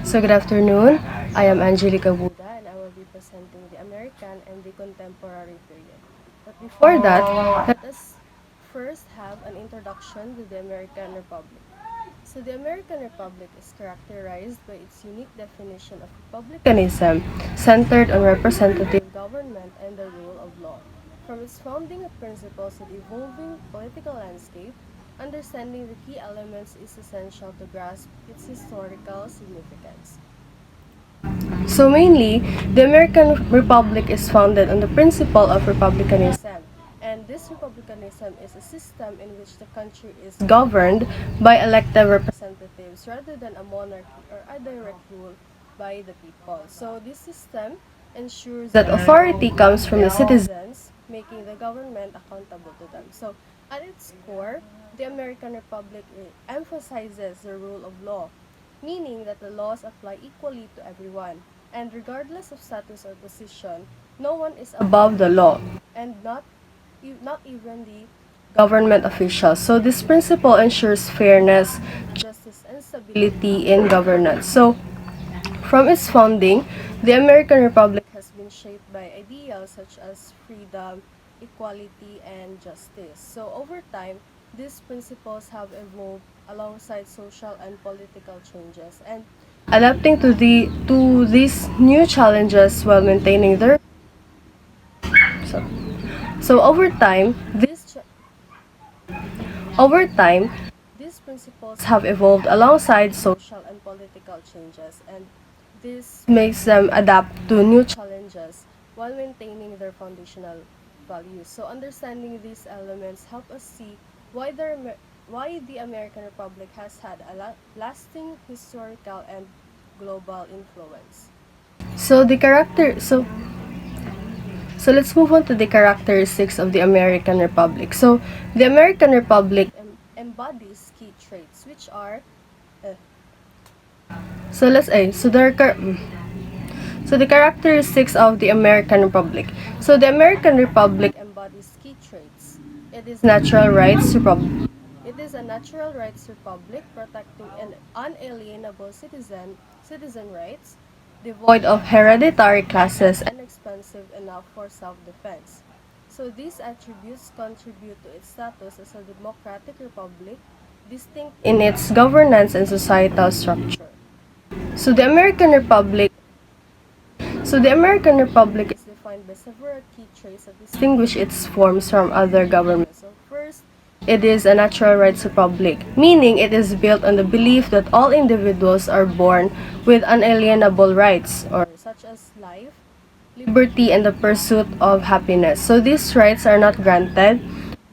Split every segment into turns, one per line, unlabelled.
So good afternoon. I am Angelica Buda and I will be presenting the American and the contemporary period. But before that, let us first have an introduction to the American Republic. So the American Republic is characterized by its unique definition of republicanism centered on representative government and the rule of law. From its founding principles to the evolving political landscape, understanding the key elements is essential to grasp its historical significance. So mainly, the American Republic is founded on the principle of republicanism. And this republicanism is a system in which the country is governed by elected representatives rather than a monarchy or a direct rule by the people. So this system ensures that authority comes from the citizens, making the government accountable to them. So at its core, the American Republic emphasizes the rule of law, meaning that the laws apply equally to everyone, and regardless of status or position, no one is above the law, and not even the government officials. So this principle ensures fairness, justice, and stability in governance. So from its founding, the American Republic has been shaped by ideals such as freedom, equality, and justice. So over time, these principles have evolved alongside social and political changes and adapting to these new challenges while maintaining their so, so over time these principles have evolved alongside social and political changes, and this makes them adapt to new challenges while maintaining their foundational values. So understanding these elements help us see why the American Republic has had a lasting historical and global influence. So the character so let's move on to the characteristics of the American Republic. So the American Republic embodies key traits which are uh, so let's so there are so the characteristics of the American Republic. So the American Republic embodies key traits. It is natural rights republic. It is a natural rights republic protecting an unalienable citizen rights, devoid of hereditary classes and expensive enough for self-defense. So these attributes contribute to its status as a democratic republic, distinct in its governance and societal structure. So the American Republic the American Republic is defined by several key traits that distinguish its forms from other governments. So first, it is a natural rights republic, meaning it is built on the belief that all individuals are born with unalienable rights, or such as life, liberty, and the pursuit of happiness. So these rights are not granted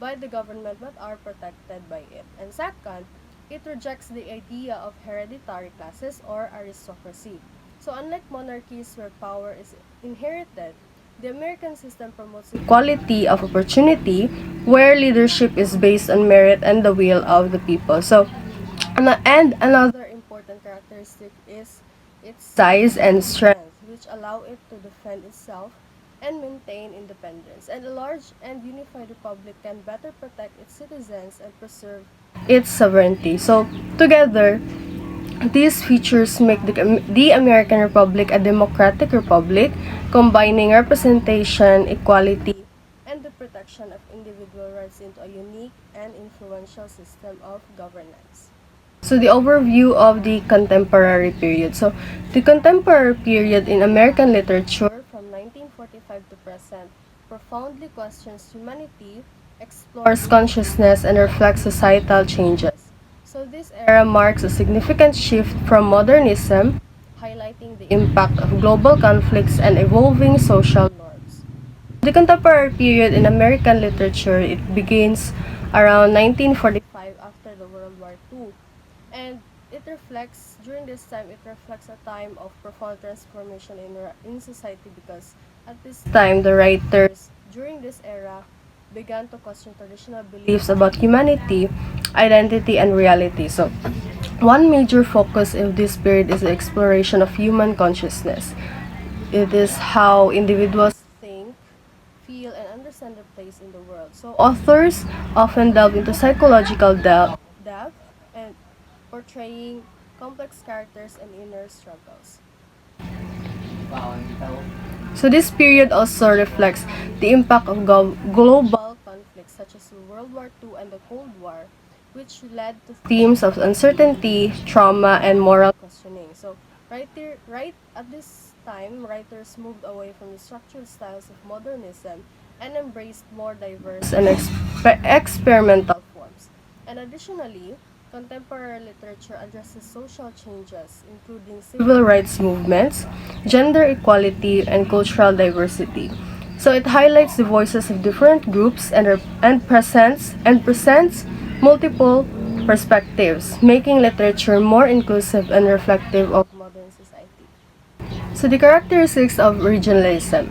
by the government but are protected by it. And second, it rejects the idea of hereditary classes or aristocracy. So unlike monarchies where power is inherited, the American system promotes equality of opportunity where leadership is based on merit and the will of the people. So and another important characteristic is its size and strength, which allow it to defend itself and maintain independence. And a large and unified republic can better protect its citizens and preserve its sovereignty. So together, these features make the American Republic a democratic republic, combining representation, equality, and the protection of individual rights into a unique and influential system of governance. So the overview of the contemporary period. So the contemporary period in American literature from 1945 to present profoundly questions humanity, explores consciousness, and reflects societal changes. So this era marks a significant shift from modernism, highlighting the impact of global conflicts and evolving social norms. The contemporary period in American literature, it begins around 1945 after the World War II. And during this time, it reflects a time of profound transformation in society, because at this time, the writers during this era began to question traditional beliefs about humanity, identity, and reality. So, one major focus of this period is the exploration of human consciousness. It is how individuals think, feel, and understand their place in the world. So authors often delve into psychological depth and portraying complex characters and inner struggles.
Wow, hindi tao.
So this period also reflects the impact of global conflicts such as World War II and the Cold War, which led to themes of uncertainty, trauma, and moral questioning. So right at this time, writers moved away from the structured styles of modernism and embraced more diverse and experimental forms. And additionally, contemporary literature addresses social changes, including civil rights movements, gender equality, and cultural diversity. So it highlights the voices of different groups and presents multiple perspectives, making literature more inclusive and reflective of modern society. So the characteristics of regionalism.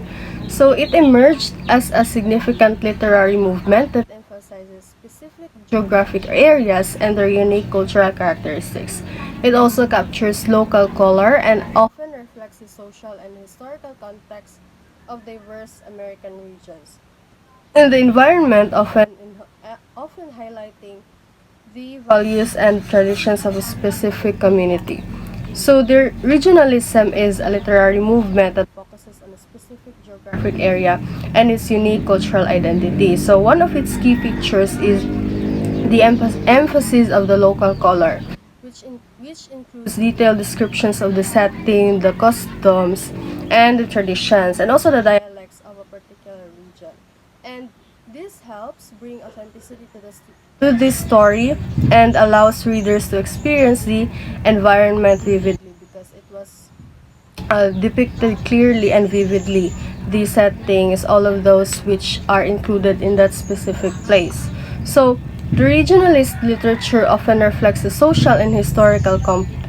So it emerged as a significant literary movement that emphasizes specific geographic areas and their unique cultural characteristics. It also captures local color and often reflects the social and historical context of diverse American regions. In the environment, often highlighting the values and traditions of a specific community. So the regionalism is a literary movement that focuses on a specific geographic area and its unique cultural identity. So one of its key features is the emphasis of the local color, which includes detailed descriptions of the setting, the customs, and the traditions, and also the dialects of a particular region. And this helps bring authenticity to this story and allows readers to experience the environment vividly because it was depicted clearly and vividly the settings, all of those which are included in that specific place. So, the regionalist literature often reflects the social and historical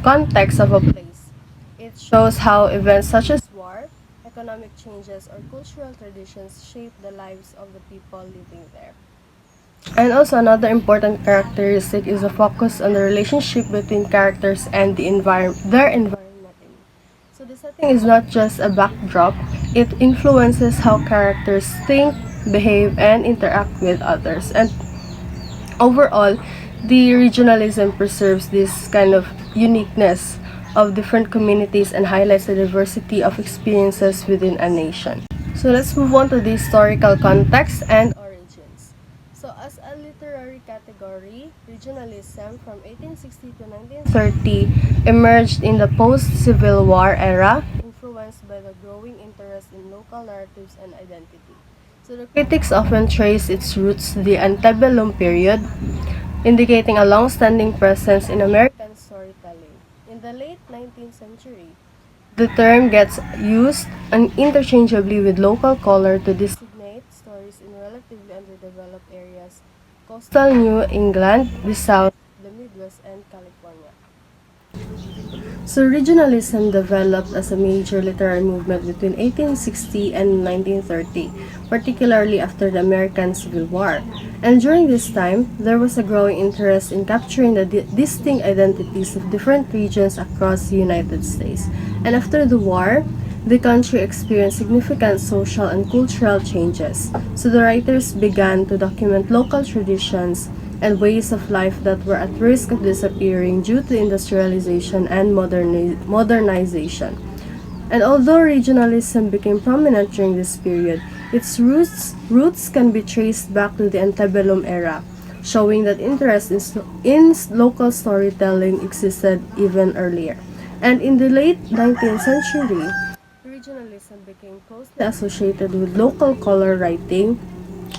context of a place. It shows how events such as war, economic changes, or cultural traditions shape the lives of the people living there. And also another important characteristic is a focus on the relationship between characters and their environment. So the setting is not just a backdrop, it influences how characters think, behave, and interact with others. And overall, the regionalism preserves this kind of uniqueness of different communities and highlights the diversity of experiences within a nation. So let's move on to the historical context and origins. So as a literary category, regionalism from 1860 to 1930 emerged in the post-Civil War era, influenced by the growing interest in local narratives and identity. So the critics often trace its roots to the antebellum period, indicating a long-standing presence in American storytelling. In the late 19th century, the term gets used interchangeably with local color to designate stories in relatively underdeveloped areas, coastal New England, the South, the Midwest, and California. So regionalism developed as a major literary movement between 1860 and 1930, particularly after the American Civil War. And during this time, there was a growing interest in capturing the distinct identities of different regions across the United States. And after the war, the country experienced significant social and cultural changes. So the writers began to document local traditions and ways of life that were at risk of disappearing due to industrialization and modernization. And although regionalism became prominent during this period, its roots can be traced back to the antebellum era, showing that interest in local storytelling existed even earlier. And in the late 19th century, regionalism became closely associated with local color writing,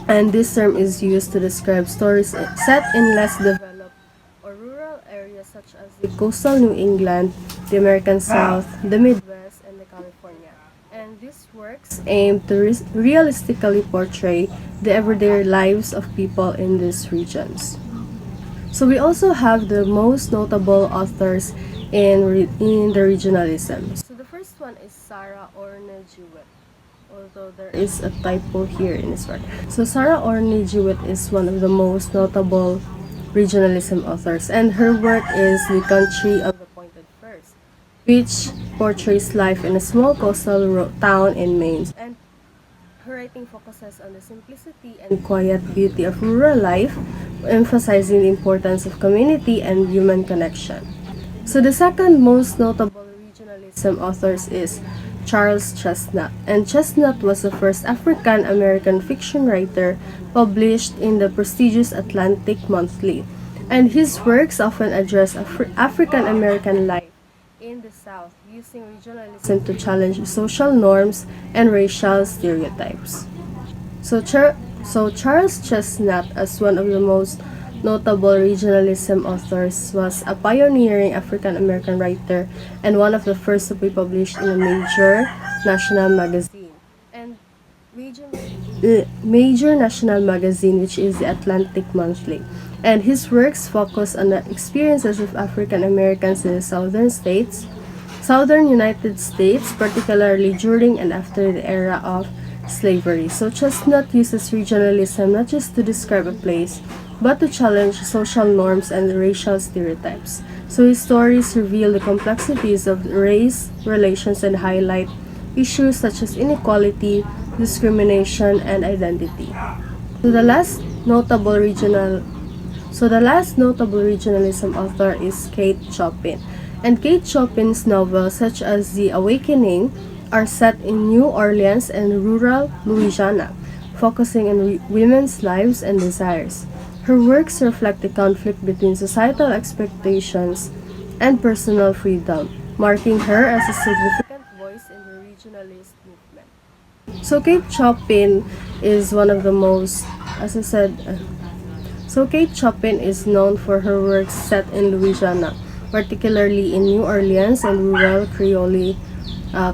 and this term is used to describe stories set in less developed or rural areas such as the coastal New England, the American South, the Midwest, and the California. And these works aim to realistically portray the everyday lives of people in these regions. So we also have the most notable authors in the regionalism. So the first one is Sarah Orne Jewett, although there is a typo here in this part. So Sarah Orne Jewett is one of the most notable regionalism authors, and her work is The Country of the Pointed Firs, which portrays life in a small coastal town in Maine. And her writing focuses on the simplicity and quiet beauty of rural life, emphasizing the importance of community and human connection. So the second most notable regionalism authors is Charles Chesnutt. And Chesnutt was the first African American fiction writer published in the prestigious Atlantic Monthly. And his works often address African American life in the South, using regionalism to challenge social norms and racial stereotypes. So Charles Chesnutt, as one of the most notable regionalism authors, was a pioneering African American writer and one of the first to be published in a major national magazine. And major national magazine, which is the Atlantic Monthly. And his works focus on the experiences of African Americans in the southern United States, particularly during and after the era of slavery. So Chestnut uses regionalism not just to describe a place, but to challenge social norms and racial stereotypes. So his stories reveal the complexities of race relations and highlight issues such as inequality, discrimination, and identity. So the last notable regionalism author is Kate Chopin. And Kate Chopin's novels such as The Awakening are set in New Orleans and rural Louisiana, focusing on women's lives and desires. Her works reflect the conflict between societal expectations and personal freedom, marking her as a significant voice in the regionalist movement. So Kate Chopin is one of the most, as I said, so Kate Chopin is known for her works set in Louisiana, particularly in New Orleans and rural Creole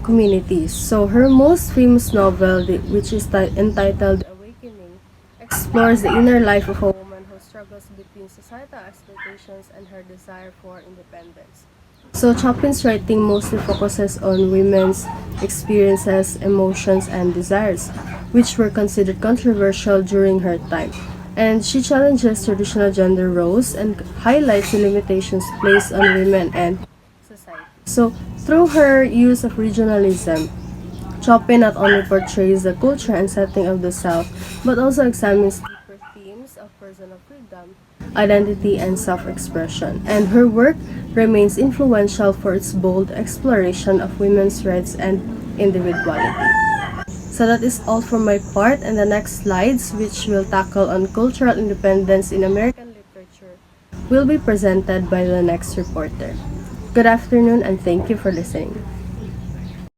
communities. So her most famous novel, which is entitled Awakening, explores the inner life of a woman who struggles between societal expectations and her desire for independence. So Chopin's writing mostly focuses on women's experiences, emotions, and desires, which were considered controversial during her time. And she challenges traditional gender roles and highlights the limitations placed on women and society. So through her use of regionalism, Chopin not only portrays the culture and setting of the South, but also examines deeper themes of personal freedom, identity, and self-expression. And her work remains influential for its bold exploration of women's rights and individuality. So that is all from my part, and the next slides, which will tackle on cultural independence in American literature, will be presented by the next reporter. Good afternoon and thank you for listening.